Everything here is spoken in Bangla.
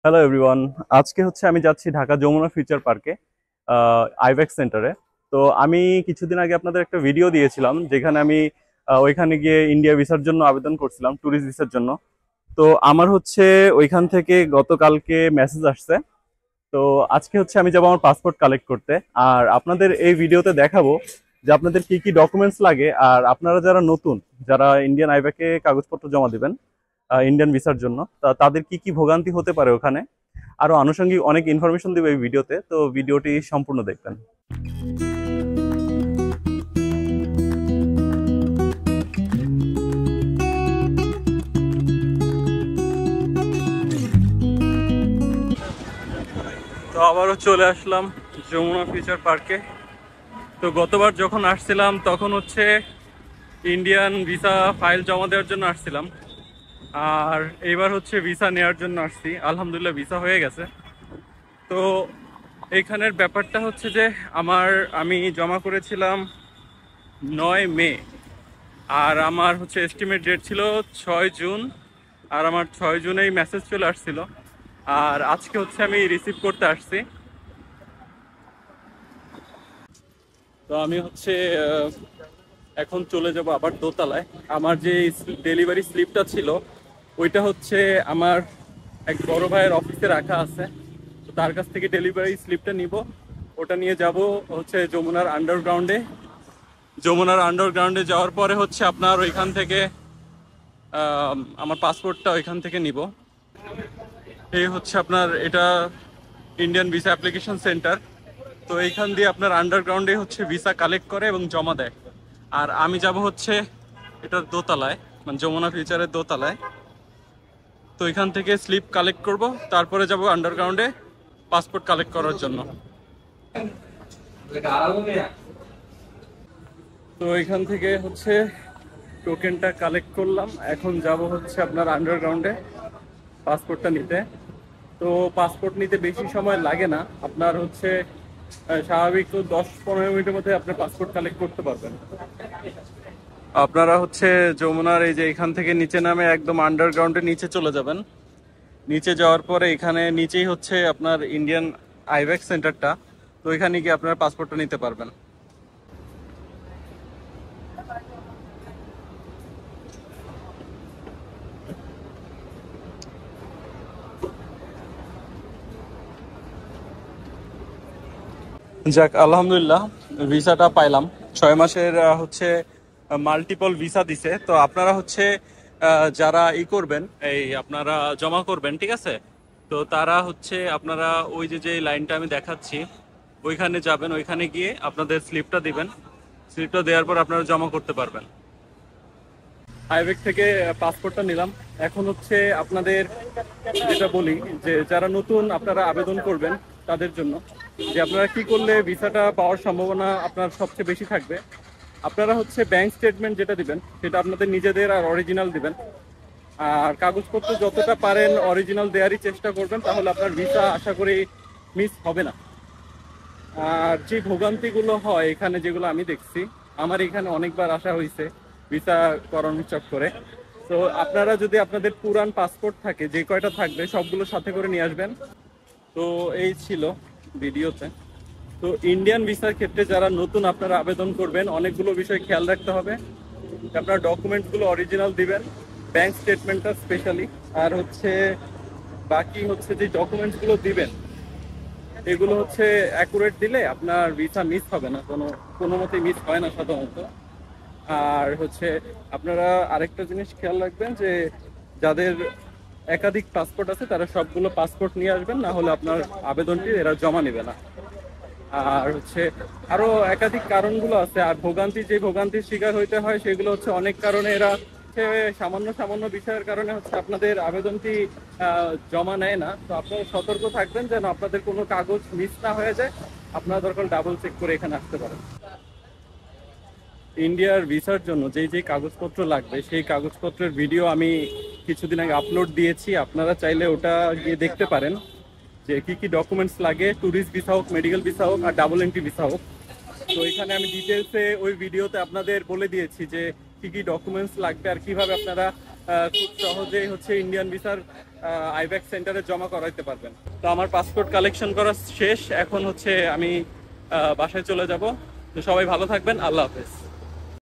Hello everyone. আজকে হচ্ছে আমি যাচ্ছি ঢাকা যমুনা ফিউচার পার্কে, আইব্যাকস সেন্টারে। তো আমি কিছুদিন আগে আপনাদের একটা ভিডিও দিয়েছিলাম যেখানে আমি ওইখানে গিয়ে ইন্ডিয়া ভিসার জন্য আবেদন করছিলাম, ট্যুরিস্ট ভিসার জন্য। তো আমার হচ্ছে ওইখান থেকে গতকালকে মেসেজ আসছে। তো আজকে হচ্ছে আমি যাবো আমার পাসপোর্ট কালেক্ট করতে। আর আপনাদের এই ভিডিওতে দেখাবো যে আপনাদের কি কি ডকুমেন্টস লাগে, আর আপনারা যারা নতুন, যারা ইন্ডিয়ান আইব্যাকে কাগজপত্র জমা দিবেন ইন্ডিয়ান ভিসার জন্য, তাদের কি কি ভোগান্তি হতে পারে ওখানে, আরো আনুষঙ্গিক অনেক ইনফরমেশন দিবে এই ভিডিওতে। তো ভিডিওটি সম্পূর্ণ দেখবেন। তো আবারও চলে আসলাম যমুনা ফিউচার পার্কে। তো গতবার যখন আসছিলাম তখন হচ্ছে ইন্ডিয়ান ভিসা ফাইল জমা দেওয়ার জন্য আসছিলাম, আর এইবার হচ্ছে ভিসা নেওয়ার জন্য আসছি। আলহামদুলিল্লাহ ভিসা হয়ে গেছে। তো এইখানের ব্যাপারটা হচ্ছে যে আমি জমা করেছিলাম 9 মে, আর আমার হচ্ছে এস্টিমেট ডেট ছিল 6 জুন, আর আমার 6 জুনেই মেসেজ চলে আসছিল। আর আজকে হচ্ছে আমি রিসিভ করতে আসছি। তো আমি হচ্ছে এখন চলে যাব আবার দোতলায়। আমার যে ডেলিভারি স্লিপটা ছিল ওইটা হচ্ছে আমার এক বড় ভাইয়ের অফিসে রাখা আছে। তো তার কাছ থেকে ডেলিভারি স্লিপটা নিব, ওটা নিয়ে যাব হচ্ছে যমুনার আন্ডারগ্রাউন্ডে। যমুনার আন্ডারগ্রাউন্ডে যাওয়ার পরে হচ্ছে আপনার ওইখান থেকে আমার পাসপোর্টটা ওইখান থেকে নিব। এই হচ্ছে আপনার এটা ইন্ডিয়ান ভিসা অ্যাপ্লিকেশন সেন্টার। তো এইখান দিয়ে আপনার আন্ডারগ্রাউন্ডে হচ্ছে ভিসা কালেক্ট করে এবং জমা দেয়। আর আমি যাব হচ্ছে এটার দোতলায়, মানে যমুনা ফিউচারের দোতলায়। তো এখান থেকে স্লিপ কালেক্ট করব, তারপরে যাব আন্ডারগ্রাউন্ডে পাসপোর্ট কালেক্ট করার জন্য। তো এখান থেকে হচ্ছে টোকেনটা কালেক্ট করলাম, এখন যাব হচ্ছে আপনার আন্ডারগ্রাউন্ডে পাসপোর্টটা নিতে। তো পাসপোর্ট নিতে বেশি সময় লাগে না, আপনার হচ্ছে স্বাভাবিক তো 10-15 মিনিটের মধ্যে আপনার পাসপোর্ট কালেক্ট করতে পারবেন। আপনারা হচ্ছে যমুনার এই যে এখান থেকে নিচে নামে একদম আন্ডারগ্রাউন্ডে নিচে চলে যাবেন। নিচে যাওয়ার পরে এখানে নিচেই হচ্ছে আপনার ইন্ডিয়ান আইব্যাকস সেন্টারটা। তো এখানে গিয়ে আপনার পাসপোর্টটা নিতে পারবেন। যাক আলহামদুলিল্লাহ ভিসাটা পাইলাম। 6 মাসের হচ্ছে মাল্টিপল ভিসা দিছে। তো আপনারা হচ্ছে যারা করবেন, এই আপনারা জমা করবেন, ঠিক আছে? তো তারা হচ্ছে আপনারা ওই যে যে লাইনটা আমি দেখাচ্ছি ওইখানে যাবেন, ওইখানে গিয়ে আপনাদের স্লিপটা দিবেন। স্লিপটা দেওয়ার পর আপনারা জমা করতে পারবেন। আইবেক থেকে পাসপোর্টটা নিলাম। এখন হচ্ছে আপনাদের যেটা বলি যে যারা নতুন আপনারা আবেদন করবেন তাদের জন্য যে আপনারা কি করলে ভিসাটা পাওয়ার সম্ভাবনা আপনার সবচেয়ে বেশি থাকবে। আপনারা হচ্ছে ব্যাংক স্টেটমেন্ট যেটা দিবেন সেটা আপনাদের নিজেদের আর অরিজিনাল দিবেন। আর কাগজপত্র যতটা পারেন অরিজিনাল দেওয়ারই চেষ্টা করবেন, তাহলে আপনার ভিসা আশা করি মিস হবে না। আর যে ভোগান্তিগুলো হয় এখানে, যেগুলো আমি দেখছি, আমার এখানে অনেকবার আসা হয়েছে ভিসা করানোর চক্করে। তো আপনারা যদি আপনাদের পুরান পাসপোর্ট থাকে, যে কয়টা থাকবে সবগুলো সাথে করে নিয়ে আসবেন। তো এই ছিল ভিডিওতে। তো ইন্ডিয়ান ভিসার ক্ষেত্রে যারা নতুন আপনারা আবেদন করবেন, অনেকগুলো বিষয় খেয়াল রাখতে হবে। আপনার ডকুমেন্টসগুলো অরিজিনাল দিবেন, ব্যাংক স্টেটমেন্টটা স্পেশালি। আর হচ্ছে বাকি হচ্ছে যে ডকুমেন্টসগুলো দিবেন এগুলো হচ্ছে অ্যাকুরেট দিলে আপনার ভিসা মিস হবে না, কোনো মতেই মিস হয় না সাধারণত। আর হচ্ছে আপনারা আরেকটা জিনিস খেয়াল রাখবেন যে যাদের একাধিক পাসপোর্ট আছে তারা সবগুলো পাসপোর্ট নিয়ে আসবেন, না হলে আপনার আবেদনটি এরা জমা নেবে না। আর হচ্ছে আরো একাধিক কারণগুলো আছে। আর যে ভোগান্তির শিকার হইতে হয় সেগুলো হচ্ছে অনেক কারণে। এরা হচ্ছে সামান্য সামান্য বিষয়ের কারণে হচ্ছে আপনাদের আবেদনটি জমা নেয় না। তো আপনারা সতর্ক থাকবেন যেন আপনাদের কোনো কাগজ মিস না হয়ে যায়। আপনারা দরকার ডাবল চেক করে এখানে আসতে পারেন। ইন্ডিয়ার ভিসার জন্য যেই যেই কাগজপত্র লাগবে সেই কাগজপত্রের ভিডিও আমি কিছুদিন আগে আপলোড দিয়েছি, আপনারা চাইলে ওটা গিয়ে দেখতে পারেন যে কি কি ডকুমেন্টস লাগে। ট্যুরিস্ট ভিসা হোক, মেডিকেল ভিসা হোক, আর ডাবল এন্ট্রি ভিসা হোক। তো এখানে আমি ডিটেলসে ওই ভিডিওতে আপনাদের বলে দিয়েছি যে কি কি ডকুমেন্টস লাগবে আর কিভাবে আপনারা খুব সহজেই হচ্ছে ইন্ডিয়ান ভিসার আইব্যাক সেন্টারে জমা করাইতে পারবেন। তো আমার পাসপোর্ট কালেকশন করা শেষ, এখন হচ্ছে আমি বাসায় চলে যাব। তো সবাই ভালো থাকবেন, আল্লাহ হাফেজ।